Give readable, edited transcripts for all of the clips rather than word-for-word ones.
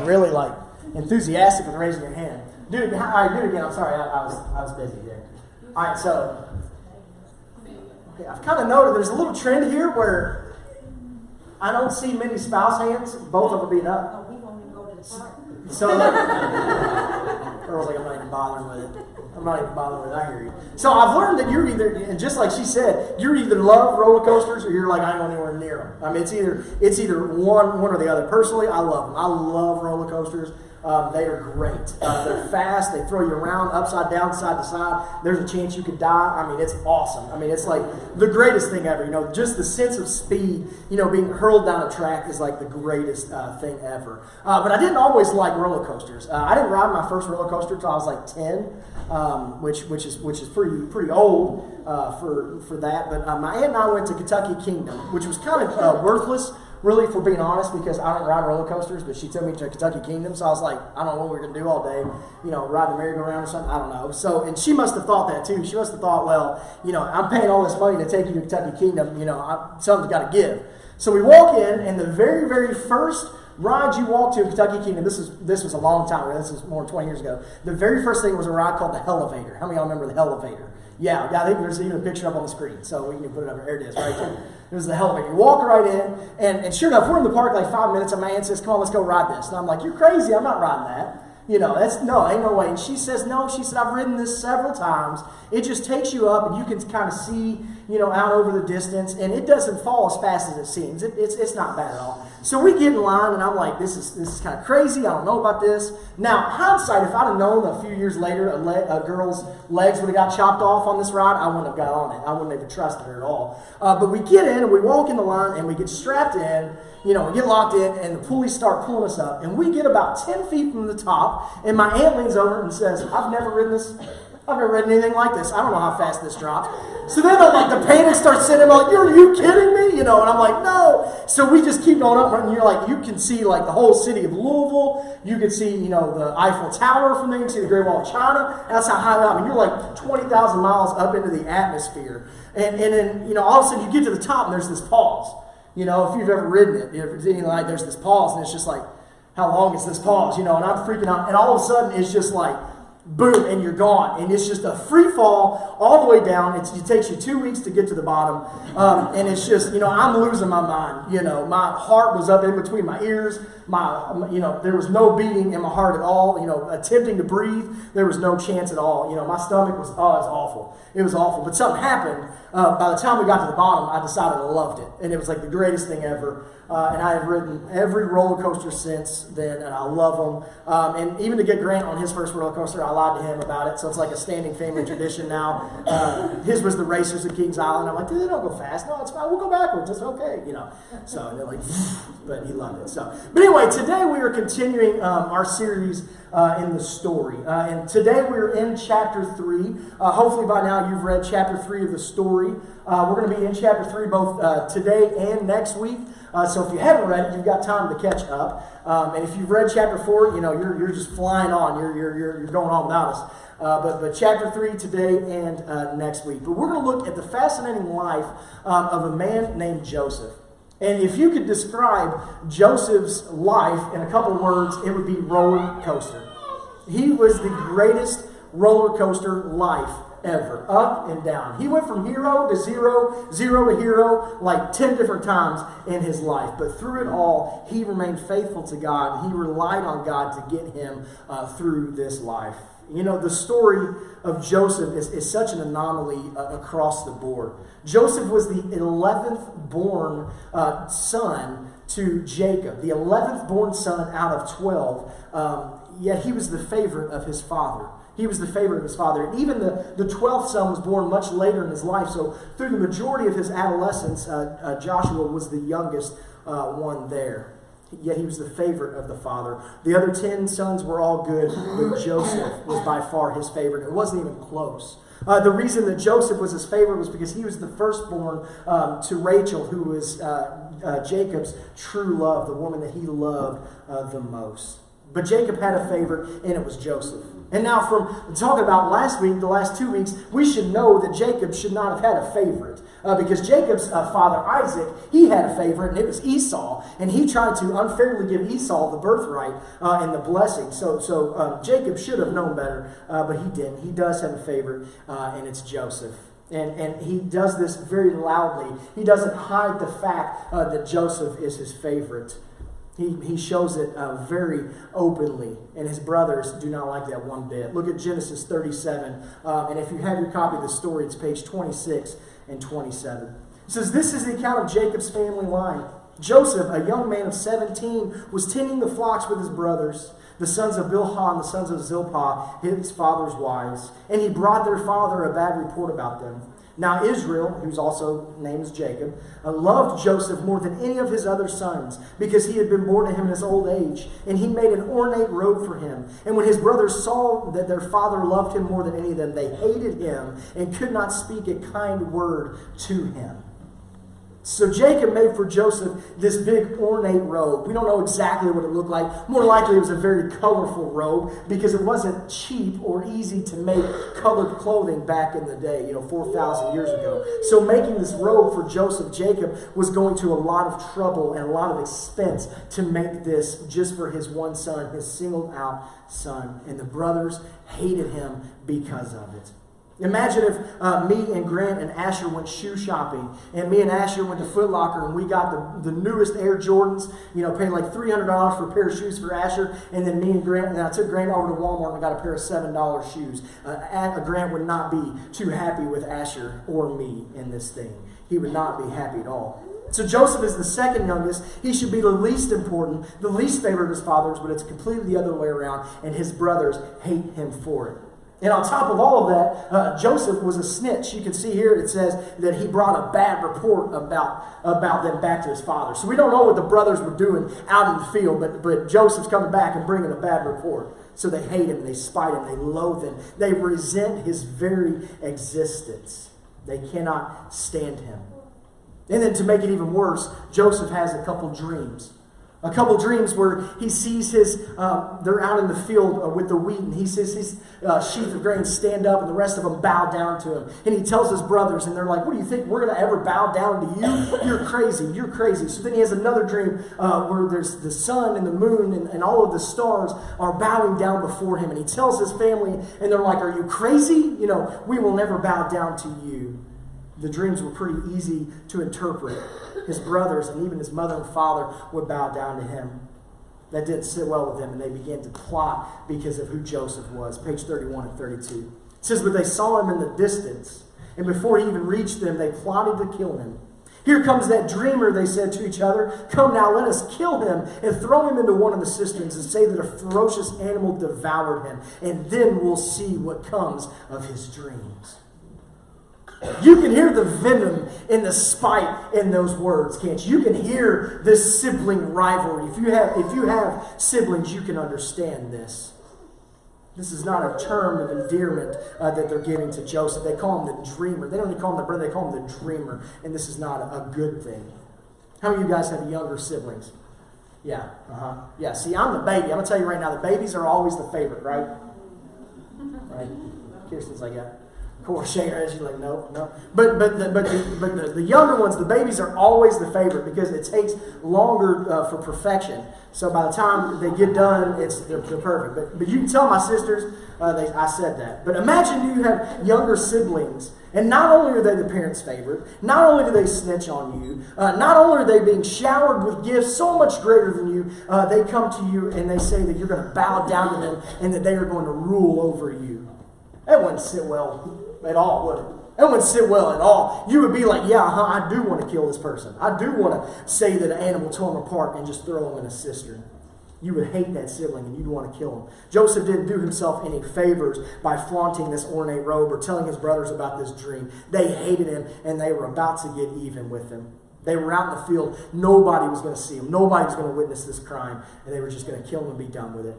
really like enthusiastic with raising your hand. Dude, all right, do it again. I'm sorry, I was busy there. All right, so okay, I've kind of noted there's a little trend here where I don't see many spouse hands, both of them being up. Oh, we won't even go to the park. So, girl's like, I'm not even bothering with it. I'm not even bothering with it. I hear you. So I've learned that you're either, and just like she said, you either love roller coasters or you're like, I ain't going anywhere near them. I mean, it's either one or the other. Personally, I love them. I love roller coasters. They are great. They're fast. They throw you around, upside down, side to side. There's a chance you could die. I mean, it's awesome. I mean, it's like the greatest thing ever. You know, just the sense of speed, you know, being hurled down a track is like the greatest thing ever. But I didn't always like roller coasters. I didn't ride my first roller coaster until I was like 10, which is pretty old for that. But my aunt and I went to Kentucky Kingdom, which was kind of worthless, really, for being honest, because I don't ride roller coasters, but she took me to Kentucky Kingdom, so I was like, I don't know what we're going to do all day, you know, ride the merry-go-round or something, I don't know. So, and she must have thought that too. She must have thought, well, you know, I'm paying all this money to take you to Kentucky Kingdom, you know, something's got to give. So we walk in, and the very, very first ride you walk to Kentucky Kingdom, this was a long time ago, this is more than 20 years ago, the very first thing was a ride called the Hellevator. How many of y'all remember the Hellevator? Yeah, I think there's even a picture up on the screen, so we can put it up there. There it is, right there. There's the Hellevator. You walk right in, and sure enough, we're in the park like 5 minutes, and my aunt says, come on, let's go ride this. And I'm like, you're crazy, I'm not riding that. You know, ain't no way. And she says, no, she said, I've ridden this several times. It just takes you up, and you can kind of see, you know, out over the distance, and it doesn't fall as fast as it seems. It's not bad at all. So we get in line, and I'm like, this is kind of crazy. I don't know about this. Now, hindsight, if I'd have known a few years later a girl's legs would have got chopped off on this ride, I wouldn't have got on it. I wouldn't have trusted her at all. But we get in, and we walk in the line, and we get strapped in. You know, we get locked in, and the pulleys start pulling us up, and we get about 10 feet from the top, and my aunt leans over and says, I've never ridden anything like this. I don't know how fast this drops. So then the panic starts setting in. I'm like, are you kidding me? You know, and I'm like, no. So we just keep going up, and you're like, you can see like the whole city of Louisville. You can see, you know, the Eiffel Tower from there. You can see the Great Wall of China. That's how high up. I mean, you're like 20,000 miles up into the atmosphere. And then, you know, all of a sudden you get to the top, and there's this pause. You know, if you've ever ridden it, if it's anything like, there's this pause, and it's just like, how long is this pause? You know, and I'm freaking out. And all of a sudden, it's just like, boom, and you're gone. And it's just a free fall all the way down. It takes you 2 weeks to get to the bottom. And it's just, you know, I'm losing my mind. You know, my heart was up in between my ears. You know, there was no beating in my heart at all. You know, attempting to breathe, there was no chance at all. You know, my stomach was, it was awful. It was awful. But something happened. By the time we got to the bottom, I decided I loved it. And it was like the greatest thing ever. And I have ridden every roller coaster since then, and I love them. And even to get Grant on his first roller coaster, I lied to him about it, so it's like a standing family tradition now. His was the Racers at Kings Island. I'm like, dude, they don't go fast. No, it's fine. We'll go backwards. It's okay, you know. So they're like, but he loved it. So, but anyway, today we are continuing our series in the story. And today we're in chapter 3. Hopefully by now you've read chapter 3 of the story. We're going to be in chapter 3 both today and next week. So if you haven't read it, you've got time to catch up. And if you've read chapter 4, you know, you're just flying on. You're going on without us. But chapter 3 today and next week. But we're going to look at the fascinating life of a man named Joseph. And if you could describe Joseph's life in a couple of words, it would be roller coaster. He was the greatest roller coaster life ever, up and down. He went from hero to zero, zero to hero, like 10 different times in his life. But through it all, he remained faithful to God. He relied on God to get him through this life. You know, the story of Joseph is such an anomaly across the board. Joseph was the 11th born son to Jacob, the 11th born son out of 12, yet he was the favorite of his father. He was the favorite of his father. And even the 12th son was born much later in his life. So through the majority of his adolescence, Joshua was the youngest one there. Yet he was the favorite of the father. The other 10 sons were all good, but Joseph was by far his favorite. It wasn't even close. The reason that Joseph was his favorite was because he was the firstborn to Rachel, who was Jacob's true love, the woman that he loved the most. But Jacob had a favorite, and it was Joseph. And now from talking about last week, the last 2 weeks, we should know that Jacob should not have had a favorite. Because Jacob's father Isaac, he had a favorite, and it was Esau, and he tried to unfairly give Esau the birthright and the blessing. So Jacob should have known better, but he didn't. He does have a favorite, and it's Joseph. And he does this very loudly. He doesn't hide the fact that Joseph is his favorite. He shows it very openly, and his brothers do not like that one bit. Look at Genesis 37, and if you have your copy of the story, it's page 26 and 27. It says, "This is the account of Jacob's family line. Joseph, a young man of 17, was tending the flocks with his brothers, the sons of Bilhah and the sons of Zilpah, his father's wives, and he brought their father a bad report about them. Now Israel, who's also named as Jacob, loved Joseph more than any of his other sons, because he had been born to him in his old age, and he made an ornate robe for him. And when his brothers saw that their father loved him more than any of them, they hated him and could not speak a kind word to him." So Jacob made for Joseph this big ornate robe. We don't know exactly what it looked like. More likely it was a very colorful robe, because it wasn't cheap or easy to make colored clothing back in the day, 4,000 years ago. So making this robe for Joseph, Jacob was going to a lot of trouble and a lot of expense to make this just for his one son, his singled out son. And the brothers hated him because of it. Imagine if me and Grant and Asher went shoe shopping, and me and Asher went to Foot Locker, and we got the newest Air Jordans, paying like $300 for a pair of shoes for Asher, and then me and Grant, and I took Grant over to Walmart and got a pair of $7 shoes. Grant would not be too happy with Asher or me in this thing. He would not be happy at all. So Joseph is the second youngest. He should be the least important, the least favorite of his fathers, but it's completely the other way around, and his brothers hate him for it. And on top of all of that, Joseph was a snitch. You can see here it says that he brought a bad report about them back to his father. So we don't know what the brothers were doing out in the field, but Joseph's coming back and bringing a bad report. So they hate him, they spite him, they loathe him. They resent his very existence. They cannot stand him. And then to make it even worse, Joseph has a couple dreams. A couple dreams where he sees they're out in the field with the wheat, and he sees his sheaf of grain stand up, and the rest of them bow down to him. And he tells his brothers, and they're like, "What do you think, we're going to ever bow down to you? You're crazy, you're crazy." So then he has another dream where there's the sun and the moon and all of the stars are bowing down before him. And he tells his family, and they're like, "Are you crazy? We will never bow down to you." The dreams were pretty easy to interpret. His brothers and even his mother and father would bow down to him. That didn't sit well with them, and they began to plot because of who Joseph was. Page 31 and 32. It says, "But they saw him in the distance, and before he even reached them, they plotted to kill him. 'Here comes that dreamer,' they said to each other. 'Come now, let us kill him and throw him into one of the cisterns and say that a ferocious animal devoured him, and then we'll see what comes of his dreams.'" You can hear the venom and the spite in those words, can't you? You can hear this sibling rivalry. If you have siblings, you can understand this. This is not a term of endearment that they're giving to Joseph. They call him the dreamer. They don't even call him the brother, they call him the dreamer. And this is not a good thing. How many of you guys have younger siblings? Yeah, Yeah, see, I'm the baby. I'm going to tell you right now, the babies are always the favorite, right? Right? Kirsten's like, yeah. Of course, shake her head. She's like, no. But the younger ones, the babies are always the favorite because it takes longer for perfection. So by the time they get done, they're perfect. But you can tell my sisters, I said that. But imagine you have younger siblings, and not only are they the parents' favorite, not only do they snitch on you, not only are they being showered with gifts so much greater than you, they come to you and they say that you're going to bow down to them and that they are going to rule over you. That wouldn't sit well at all, would it? That wouldn't sit well at all. You would be like, yeah, I do want to kill this person. I do want to say that an animal tore him apart and just throw him in a cistern. You would hate that sibling and you'd want to kill him. Joseph didn't do himself any favors by flaunting this ornate robe or telling his brothers about this dream. They hated him and they were about to get even with him. They were out in the field. Nobody was going to see him. Nobody was going to witness this crime, and they were just going to kill him and be done with it.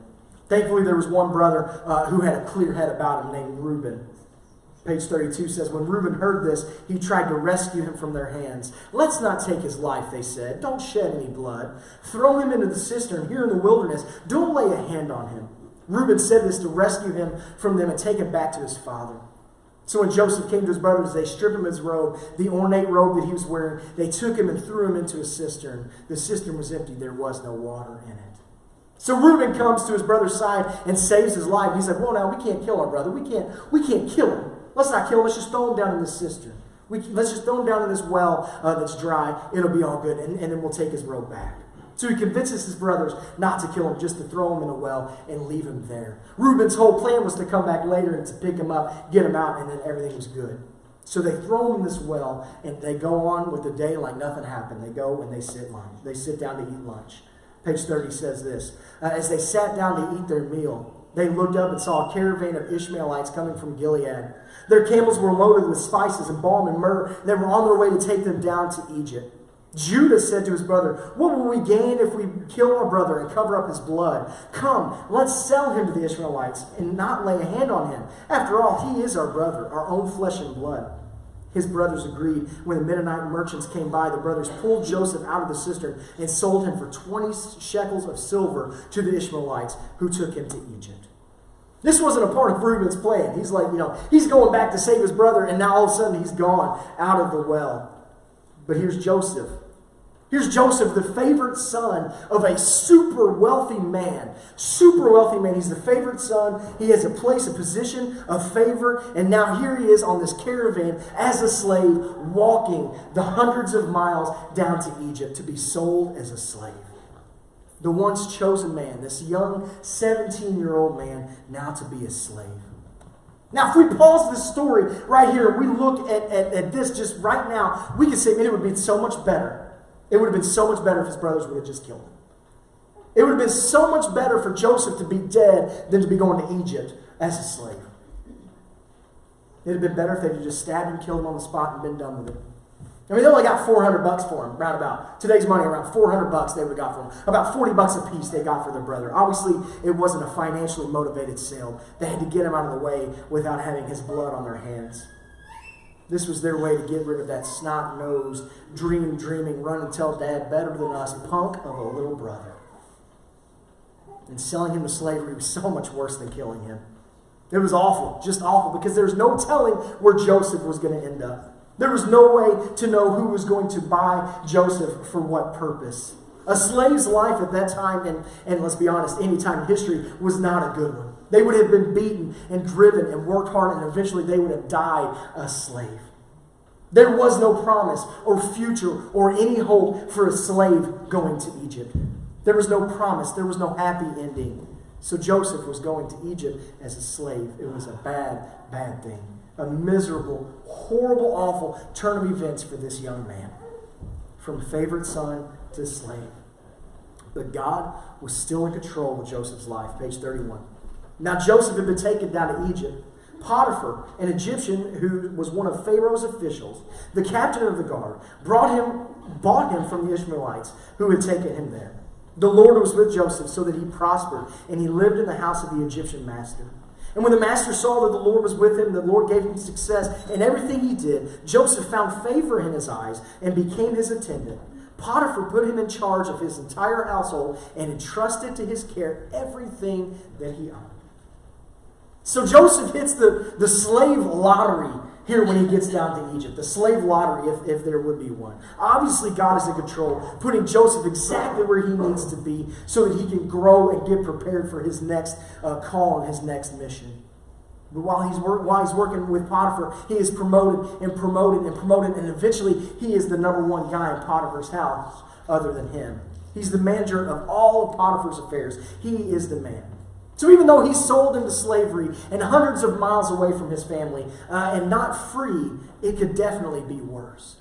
Thankfully, there was one brother who had a clear head about him named Reuben. Page 32 says, when Reuben heard this, he tried to rescue him from their hands. "Let's not take his life," they said. "Don't shed any blood. Throw him into the cistern here in the wilderness. Don't lay a hand on him." Reuben said this to rescue him from them and take him back to his father. So when Joseph came to his brothers, they stripped him of his robe, the ornate robe that he was wearing. They took him and threw him into a cistern. The cistern was empty. There was no water in it. So Reuben comes to his brother's side and saves his life. He's like, well, now we can't kill our brother. We can't kill him. Let's not kill him. Let's just throw him down in this cistern. Let's just throw him down in this well that's dry. It'll be all good. And then we'll take his robe back. So he convinces his brothers not to kill him, just to throw him in a well and leave him there. Reuben's whole plan was to come back later and to pick him up, get him out, and then everything was good. So they throw him in this well, and they go on with the day like nothing happened. They go and they sit down to eat lunch. Page 30 says this. As they sat down to eat their meal, they looked up and saw a caravan of Ishmaelites coming from Gilead. Their camels were loaded with spices and balm and myrrh. They were on their way to take them down to Egypt. Judah said to his brother, what will we gain if we kill our brother and cover up his blood? Come, let's sell him to the Ishmaelites and not lay a hand on him. After all, he is our brother, our own flesh and blood. His brothers agreed. When the Midianite merchants came by, the brothers pulled Joseph out of the cistern and sold him for 20 shekels of silver to the Ishmaelites, who took him to Egypt. This wasn't a part of Reuben's plan. He's like, he's going back to save his brother, and now all of a sudden he's gone out of the well. But here's Joseph. Here's Joseph, the favorite son of a super wealthy man. Super wealthy man. He's the favorite son. He has a place, a position of favor. And now here he is on this caravan as a slave, walking the hundreds of miles down to Egypt to be sold as a slave. The once chosen man, this young 17-year-old man, now to be a slave. Now, if we pause this story right here and we look at this just right now, we can say, man, it would be so much better. It would have been so much better if his brothers would have just killed him. It would have been so much better for Joseph to be dead than to be going to Egypt as a slave. It would have been better if they had just stabbed him, killed him on the spot, and been done with it. I mean, they only got $400 for him, round about. Today's money, around $400 they would have got for him. About $40 a piece they got for their brother. Obviously, it wasn't a financially motivated sale. They had to get him out of the way without having his blood on their hands. This was their way to get rid of that snot-nosed, dreaming, run and tell dad better than us punk of a little brother. And selling him to slavery was so much worse than killing him. It was awful, just awful, because there was no telling where Joseph was going to end up. There was no way to know who was going to buy Joseph for what purpose. A slave's life at that time, and let's be honest, any time in history, was not a good one. They would have been beaten and driven and worked hard, and eventually they would have died a slave. There was no promise or future or any hope for a slave going to Egypt. There was no promise. There was no happy ending. So Joseph was going to Egypt as a slave. It was a bad thing. A miserable, horrible, awful turn of events for this young man. From favorite son to slave. But God was still in control of Joseph's life. Page 31. Now Joseph had been taken down to Egypt. Potiphar, an Egyptian who was one of Pharaoh's officials, the captain of the guard, bought him from the Ishmaelites who had taken him there. The Lord was with Joseph so that he prospered, and he lived in the house of the Egyptian master. And when the master saw that the Lord was with him, the Lord gave him success in everything he did, Joseph found favor in his eyes and became his attendant. Potiphar put him in charge of his entire household and entrusted to his care everything that he owned. So Joseph hits the slave lottery here when he gets down to Egypt. The slave lottery, if there would be one. Obviously, God is in control, putting Joseph exactly where he needs to be so that he can grow and get prepared for his next call and his next mission. But while he's working with Potiphar, he is promoted, and eventually he is the number one guy in Potiphar's house other than him. He's the manager of all of Potiphar's affairs. He is the man. So even though he's sold into slavery and hundreds of miles away from his family and not free, it could definitely be worse.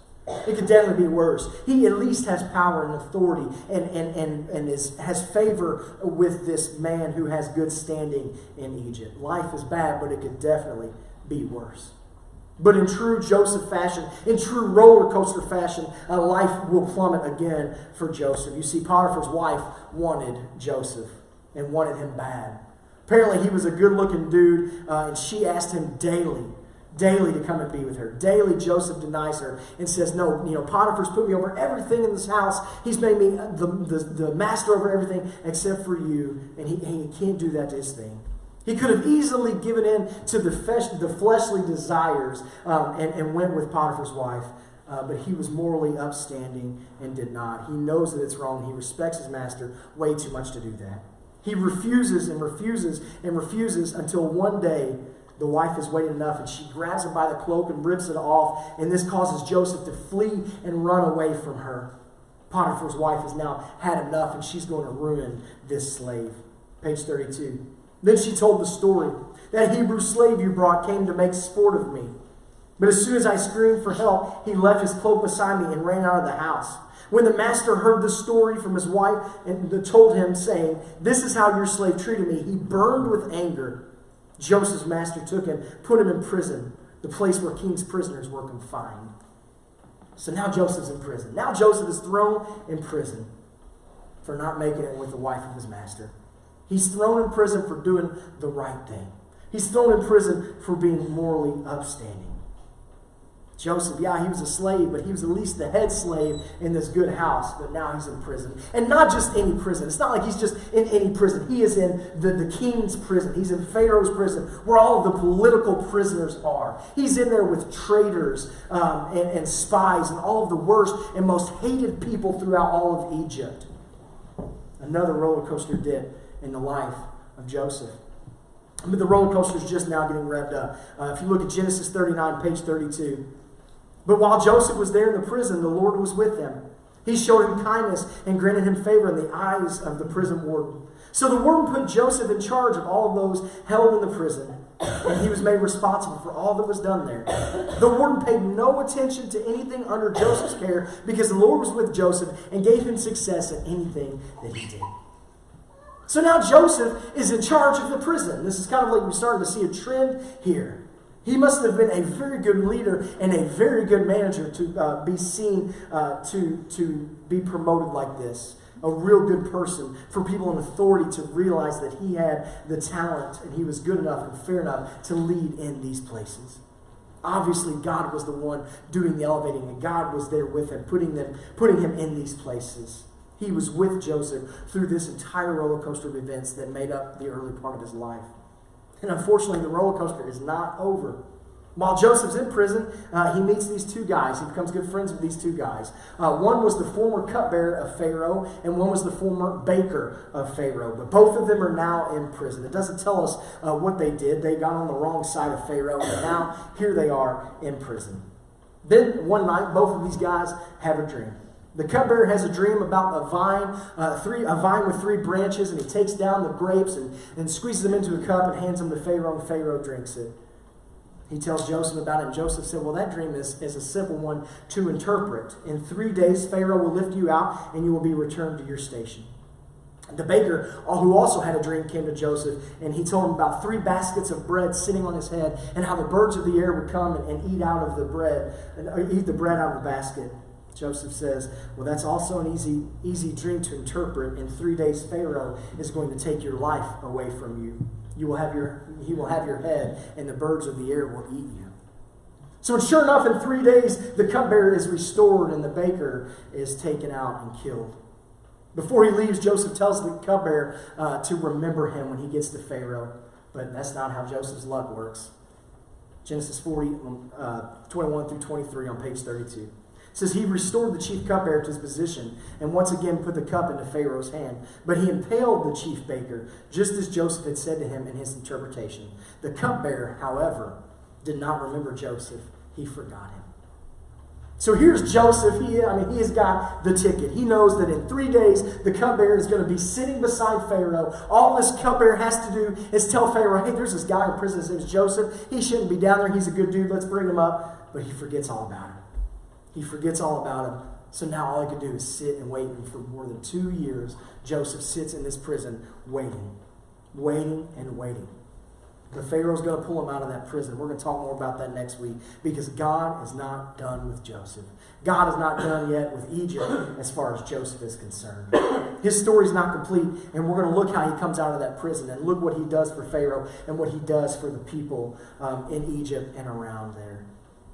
It could definitely be worse. He at least has power and authority and has favor with this man who has good standing in Egypt. Life is bad, but it could definitely be worse. But in true Joseph fashion, in true roller coaster fashion, life will plummet again for Joseph. You see, Potiphar's wife wanted Joseph and wanted him bad. Apparently, he was a good-looking dude, and she asked him daily to come and be with her. Daily, Joseph denies her and says, no, Potiphar's put me over everything in this house. He's made me the master over everything except for you, and he can't do that to his thing. He could have easily given in to the fleshly desires and went with Potiphar's wife. But he was morally upstanding and did not. He knows that it's wrong. He respects his master way too much to do that. He refuses and refuses and refuses until one day the wife has waited enough and she grabs him by the cloak and rips it off. And this causes Joseph to flee and run away from her. Potiphar's wife has now had enough and she's going to ruin this slave. Page 32. Then she told the story. That Hebrew slave you brought came to make sport of me. But as soon as I screamed for help, he left his cloak beside me and ran out of the house. When the master heard the story from his wife and told him, saying, "This is how your slave treated me," he burned with anger. Joseph's master took him, put him in prison, the place where king's prisoners were confined. So now Joseph's in prison. Now Joseph is thrown in prison for not making it with the wife of his master. He's thrown in prison for doing the right thing. He's thrown in prison for being morally upstanding. Joseph, yeah, he was a slave, but he was at least the head slave in this good house. But now he's in prison. And not just any prison. It's not like he's just in any prison. He is in the king's prison. He's in Pharaoh's prison, where all of the political prisoners are. He's in there with traitors and spies and all of the worst and most hated people throughout all of Egypt. Another roller coaster dip in the life of Joseph. But the roller coaster is just now getting revved up. If you look at Genesis 39, page 32. But while Joseph was there in the prison, the Lord was with him. He showed him kindness and granted him favor in the eyes of the prison warden. So the warden put Joseph in charge of all of those held in the prison, and he was made responsible for all that was done there. The warden paid no attention to anything under Joseph's care because the Lord was with Joseph and gave him success in anything that he did. So now Joseph is in charge of the prison. This is kind of like we're starting to see a trend here. He must have been a very good leader and a very good manager to be seen to be promoted like this. A real good person for people in authority to realize that he had the talent and he was good enough and fair enough to lead in these places. Obviously, God was the one doing the elevating, and God was there with him, putting him in these places. He was with Joseph through this entire roller coaster of events that made up the early part of his life. And unfortunately, the roller coaster is not over. While Joseph's in prison, he meets these two guys. He becomes good friends with these two guys. One was the former cupbearer of Pharaoh, and one was the former baker of Pharaoh. But both of them are now in prison. It doesn't tell us what they did. They got on the wrong side of Pharaoh, and now here they are in prison. Then one night, both of these guys have a dream. The cupbearer has a dream about a vine with 3 branches, and he takes down the grapes and squeezes them into a cup and hands them to Pharaoh, and Pharaoh drinks it. He tells Joseph about it, and Joseph said, well, that dream is a simple one to interpret. In 3 days, Pharaoh will lift you out, and you will be returned to your station. The baker, who also had a dream, came to Joseph, and he told him about 3 baskets of bread sitting on his head, and how the birds of the air would come and eat the bread out of the basket. Joseph says, well, that's also an easy dream to interpret. In 3 days, Pharaoh is going to take your life away from you. He will have your head, and the birds of the air will eat you. So sure enough, in 3 days, the cupbearer is restored, and the baker is taken out and killed. Before he leaves, Joseph tells the cupbearer to remember him when he gets to Pharaoh. But that's not how Joseph's luck works. Genesis 40, 21 through 23 on page 32. It says, he restored the chief cupbearer to his position and once again put the cup into Pharaoh's hand. But he impaled the chief baker, just as Joseph had said to him in his interpretation. The cupbearer, however, did not remember Joseph. He forgot him. So here's Joseph. He has got the ticket. He knows that in 3 days, the cupbearer is going to be sitting beside Pharaoh. All this cupbearer has to do is tell Pharaoh, hey, there's this guy in prison. His name's Joseph. He shouldn't be down there. He's a good dude. Let's bring him up. But he forgets all about him. He forgets all about him. So now all he can do is sit and wait. And for more than 2 years, Joseph sits in this prison waiting and waiting. The Pharaoh's going to pull him out of that prison. We're going to talk more about that next week because God is not done with Joseph. God is not done yet with Egypt as far as Joseph is concerned. His story's not complete, and we're going to look how he comes out of that prison and look what he does for Pharaoh and what he does for the people in Egypt and around there.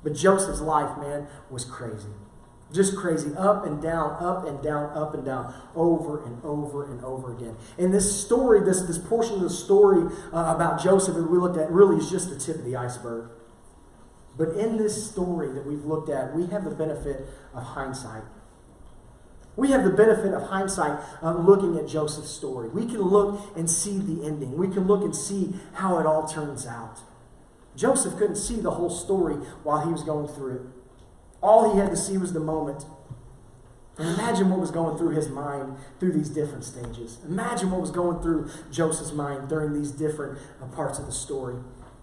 But Joseph's life, man, was crazy. Just crazy. Up and down, up and down, up and down, over and over and over again. And this story, this portion of the story about Joseph that we looked at really is just the tip of the iceberg. But in this story that we've looked at, we have the benefit of hindsight. We have the benefit of hindsight looking at Joseph's story. We can look and see the ending. We can look and see how it all turns out. Joseph couldn't see the whole story while he was going through it. All he had to see was the moment. And imagine what was going through his mind through these different stages. Imagine what was going through Joseph's mind during these different parts of the story.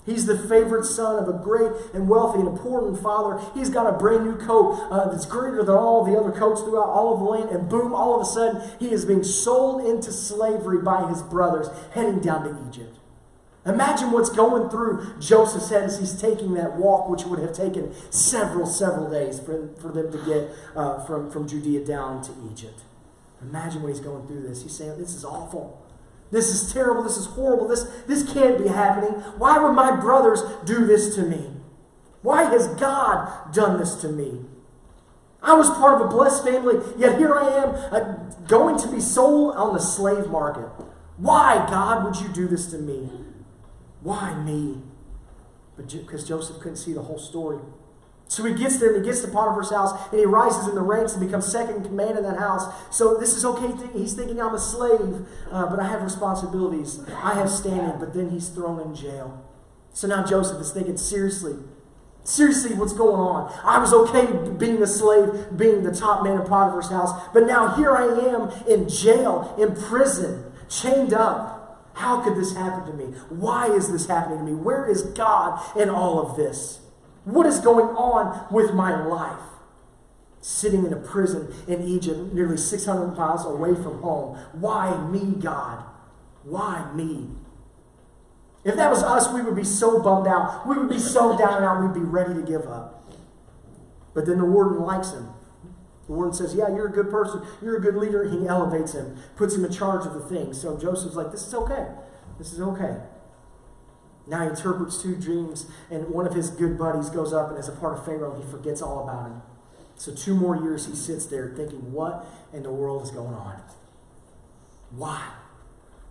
He's the favored son of a great and wealthy and important father. He's got a brand new coat that's greater than all the other coats throughout all of the land. And boom, all of a sudden, he is being sold into slavery by his brothers, heading down to Egypt. Imagine what's going through Joseph's head as he's taking that walk, which would have taken several days for them to get from Judea down to Egypt. Imagine what he's going through this. He's saying, this is awful. This is terrible. This is horrible. This can't be happening. Why would my brothers do this to me? Why has God done this to me? I was part of a blessed family, yet here I am going to be sold on the slave market. Why, God, would you do this to me? Why me? But because Joseph couldn't see the whole story. So he gets there and he gets to Potiphar's house and he rises in the ranks and becomes second in command in that house. So this is okay. He's thinking, I'm a slave, but I have responsibilities. I have standing, but then he's thrown in jail. So now Joseph is thinking, seriously, what's going on? I was okay being a slave, being the top man in Potiphar's house, but now here I am in jail, in prison, chained up. How could this happen to me? Why is this happening to me? Where is God in all of this? What is going on with my life? Sitting in a prison in Egypt, nearly 600 miles away from home. Why me, God? Why me? If that was us, we would be so bummed out. We would be so down and out, we'd be ready to give up. But then the warden likes him. The warden says, yeah, you're a good person. You're a good leader. He elevates him, puts him in charge of the thing. So Joseph's like, this is okay. This is okay. Now he interprets 2 dreams, and one of his good buddies goes up, and as a part of Pharaoh, he forgets all about him. So 2 more years he sits there thinking, what in the world is going on? Why?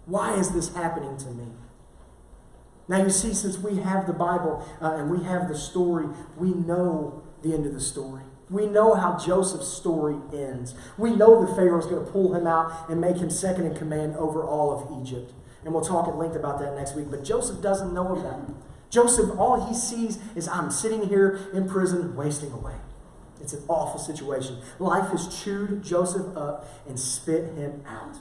Why is this happening to me? Now you see, since we have the Bible and we have the story, we know the end of the story. We know how Joseph's story ends. We know that Pharaoh's going to pull him out and make him second in command over all of Egypt. And we'll talk at length about that next week. But Joseph doesn't know of that. Joseph, all he sees is, I'm sitting here in prison wasting away. It's an awful situation. Life has chewed Joseph up and spit him out.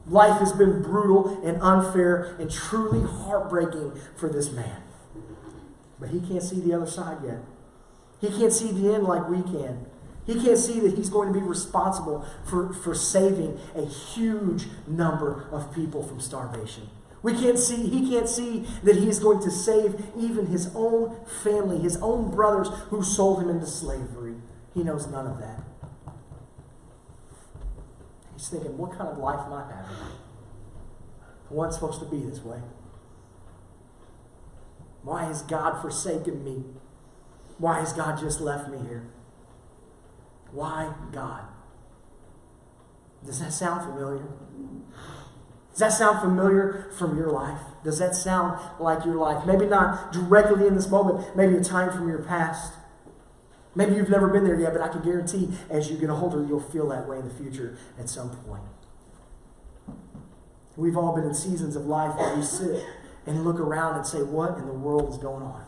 Life has been brutal and unfair and truly heartbreaking for this man. But he can't see the other side yet. He can't see the end like we can. He can't see that he's going to be responsible for saving a huge number of people from starvation. He can't see that he is going to save even his own family, his own brothers who sold him into slavery. He knows none of that. He's thinking, what kind of life am I having? I wasn't supposed to be this way. Why has God forsaken me? Why has God just left me here? Why God? Does that sound familiar? Does that sound familiar from your life? Does that sound like your life? Maybe not directly in this moment. Maybe a time from your past. Maybe you've never been there yet, but I can guarantee as you get older, you'll feel that way in the future at some point. We've all been in seasons of life where we sit and look around and say, what in the world is going on?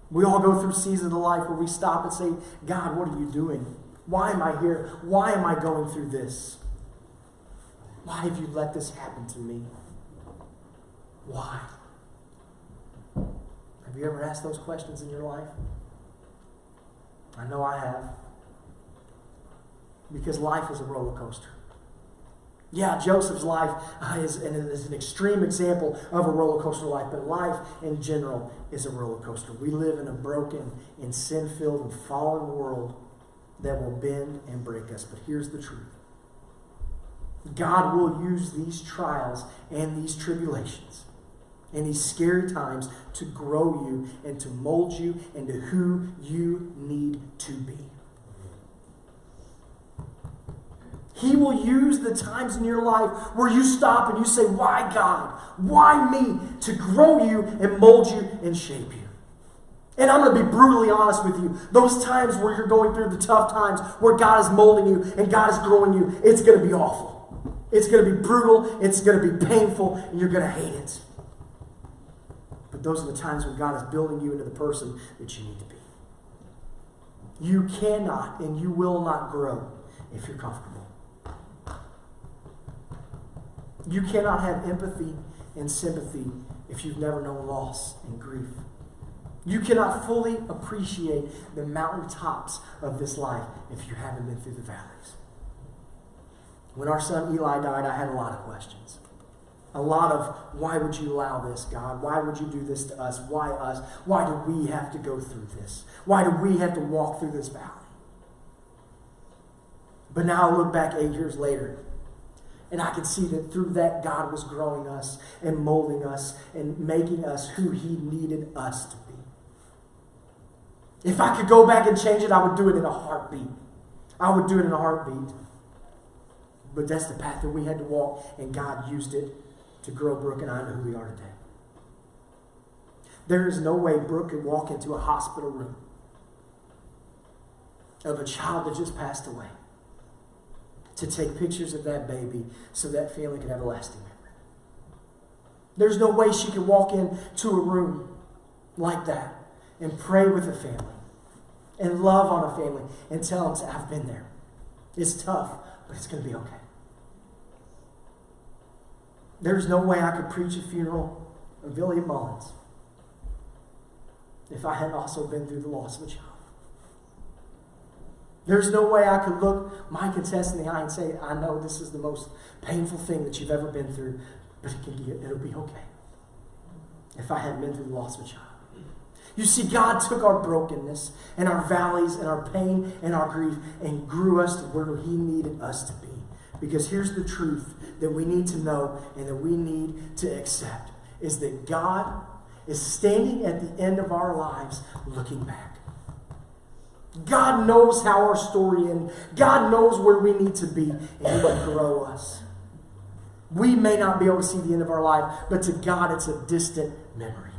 We all go through seasons of life where we stop and say, God, what are you doing? Why am I here? Why am I going through this? Why have you let this happen to me? Why? Have you ever asked those questions in your life? I know I have. Because life is a roller coaster. Yeah, Joseph's life is an extreme example of a roller coaster life, but life in general is a roller coaster. We live in a broken and sin-filled and fallen world that will bend and break us. But here's the truth. God will use these trials and these tribulations in these scary times to grow you and to mold you into who you need to be. He will use the times in your life where you stop and you say, why God? Why me? To grow you and mold you and shape you. And I'm going to be brutally honest with you. Those times where you're going through the tough times, where God is molding you and God is growing you, it's going to be awful. It's going to be brutal. It's going to be painful. And you're going to hate it. But those are the times when God is building you into the person that you need to be. You cannot and you will not grow if you're comfortable. You cannot have empathy and sympathy if you've never known loss and grief. You cannot fully appreciate the mountaintops of this life if you haven't been through the valleys. When our son Eli died, I had a lot of questions. A lot of, why would you allow this, God? Why would you do this to us? Why us? Why do we have to go through this? Why do we have to walk through this valley? But now I look back 8 years later, and I can see that through that, God was growing us and molding us and making us who He needed us to be. If I could go back and change it, I would do it in a heartbeat. I would do it in a heartbeat. But that's the path that we had to walk, and God used it to grow Brooke and I into who we are today. There is no way Brooke could walk into a hospital room of a child that just passed away to take pictures of that baby so that family could have a lasting memory. There's no way she could walk into a room like that and pray with a family and love on a family and tell them, I've been there. It's tough, but it's going to be okay. There's no way I could preach a funeral of William Mullins if I hadn't also been through the loss of a child. There's no way I could look my contestant in the eye and say, I know this is the most painful thing that you've ever been through, but it'll be okay if I hadn't been through the loss of a child. You see, God took our brokenness and our valleys and our pain and our grief and grew us to where He needed us to be. Because here's the truth that we need to know and that we need to accept, is that God is standing at the end of our lives looking back. God knows how our story ends. God knows where we need to be, and He will grow us. We may not be able to see the end of our life, but to God it's a distant memory.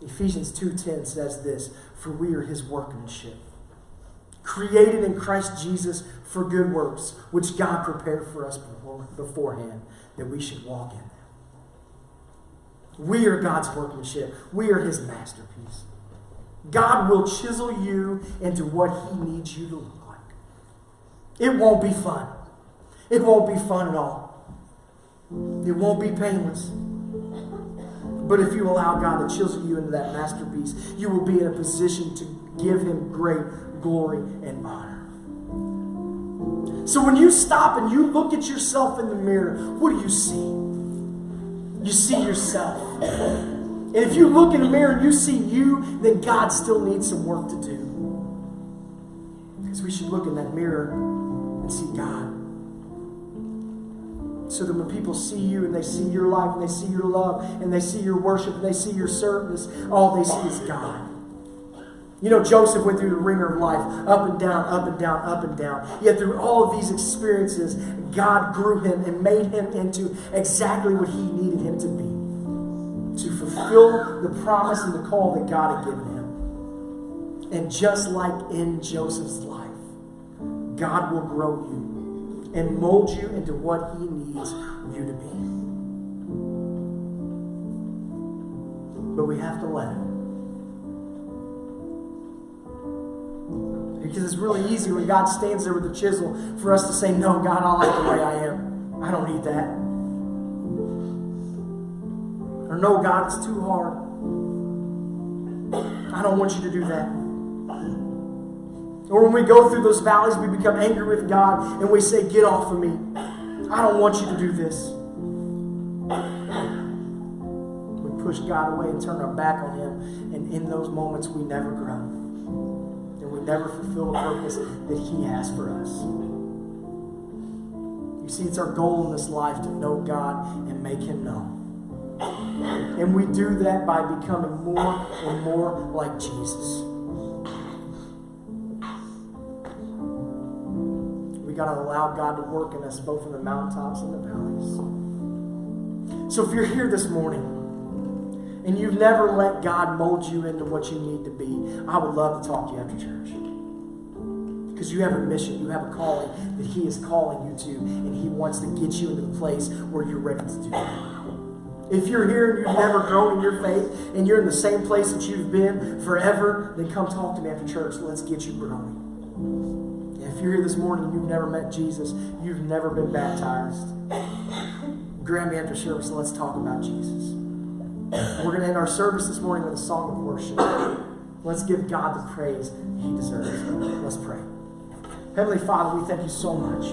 Ephesians 2:10 says this, for we are His workmanship, created in Christ Jesus for good works, which God prepared for us beforehand, that we should walk in them. We are God's workmanship. We are His masterpiece. God will chisel you into what He needs you to look like. It won't be fun. It won't be fun at all. It won't be painless. But if you allow God to chisel you into that masterpiece, you will be in a position to give Him great glory and honor. So when you stop and you look at yourself in the mirror, what do you see? You see yourself. And if you look in the mirror and you see you, then God still needs some work to do. Because we should look in that mirror and see God. So that when people see you and they see your life and they see your love and they see your worship and they see your service, all they see is God. You know, Joseph went through the ringer of life, up and down, up and down, up and down. Yet through all of these experiences, God grew him and made him into exactly what He needed him to be, to fulfill the promise and the call that God had given him. And just like in Joseph's life, God will grow you and mold you into what He needs you to be. But we have to let Him. Because it's really easy when God stands there with the chisel for us to say, no, God, I like the way I am. I don't need that. Or no, God, it's too hard. I don't want you to do that. Or when we go through those valleys, we become angry with God and we say, get off of me. I don't want you to do this. We push God away and turn our back on Him. And in those moments, we never grow. And we never fulfill the purpose that He has for us. You see, it's our goal in this life to know God and make Him known. And we do that by becoming more and more like Jesus. We got to allow God to work in us both in the mountaintops and the valleys. So if you're here this morning and you've never let God mold you into what you need to be, I would love to talk to you after church. Because you have a mission, you have a calling that He is calling you to, and He wants to get you into the place where you're ready to do that. If you're here and you've never grown in your faith, and you're in the same place that you've been forever, then come talk to me after church. Let's get you growing. If you're here this morning and you've never met Jesus, you've never been baptized, grab me after service and let's talk about Jesus. We're going to end our service this morning with a song of worship. Let's give God the praise He deserves. Let's pray. Heavenly Father, we thank you so much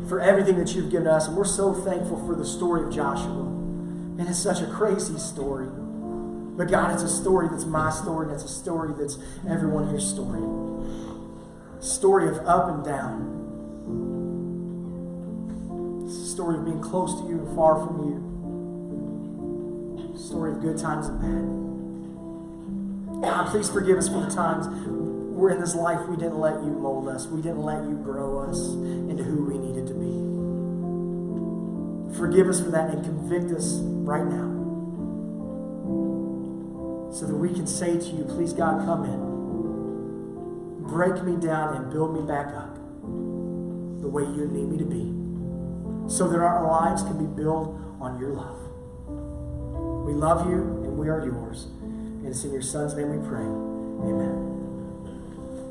for everything that you've given us, and we're so thankful for the story of Joshua. And it's such a crazy story. But God, it's a story that's my story, and it's a story that's everyone here's story. A story of up and down. It's a story of being close to you and far from you. A story of good times and bad. God, please forgive us for the times we're in this life we didn't let you mold us. We didn't let you grow us into who we needed to be. Forgive us for that and convict us right now, so that we can say to you, please God, come in. Break me down and build me back up the way you need me to be, so that our lives can be built on your love. We love you and we are yours. And it's in your Son's name we pray. Amen.